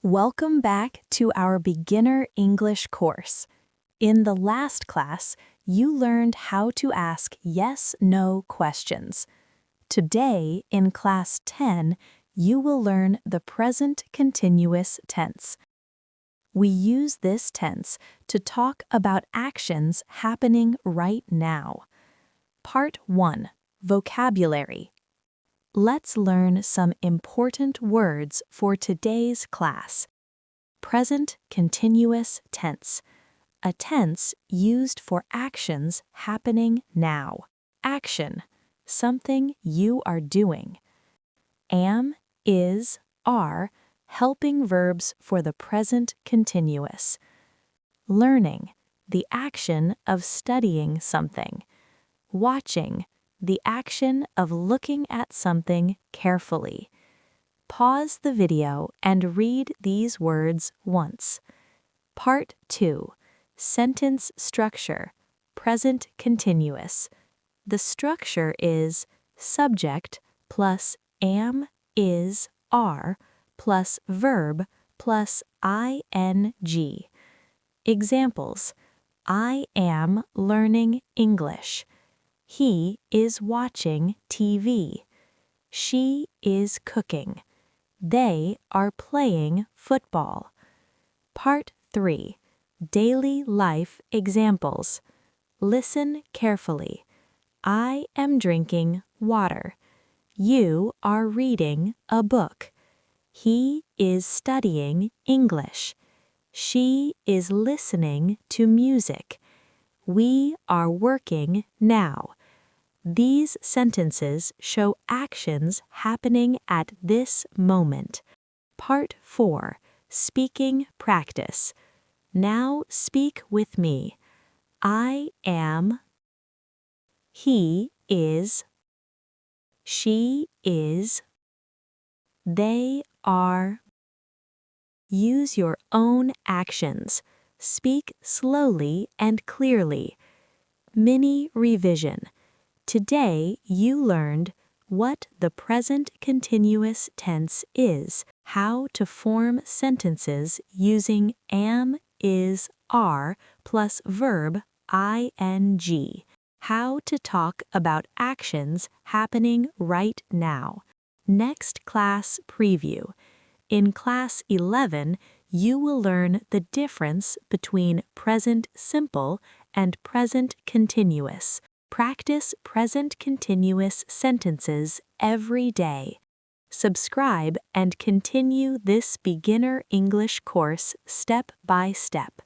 Welcome back to our beginner English course. In the last class, you learned how to ask yes/no questions. Today, in class 10, you will learn the present continuous tense. We use this tense to talk about actions happening right now. Part 1. Vocabulary. Let's learn some important words for today's class. Present continuous tense. A tense used for actions happening now. Action. Something you are doing. Am, is, are, helping verbs for the present continuous. Learning. The action of studying something. Watching. The action of looking at something carefully. Pause the video and read these words once. Part 2. Sentence structure. Present continuous. The structure is subject plus am, is, are, plus verb plus ing. Examples. I am learning English. He is watching TV. She is cooking. They are playing football. Part 3. Daily life examples. Listen carefully. I am drinking water. You are reading a book. He is studying English. She is listening to music. We are working now. These sentences show actions happening at this moment. Part 4. Speaking practice. Now speak with me. I am. He is. She is. They are. Use your own actions. Speak slowly and clearly. Mini revision. Today you learned what the present continuous tense is, how to form sentences using am, is, are, plus verb ing, how to talk about actions happening right now. Next class preview. In class 11, you will learn the difference between present simple and present continuous. Practice present continuous sentences every day. Subscribe and continue this beginner English course step by step.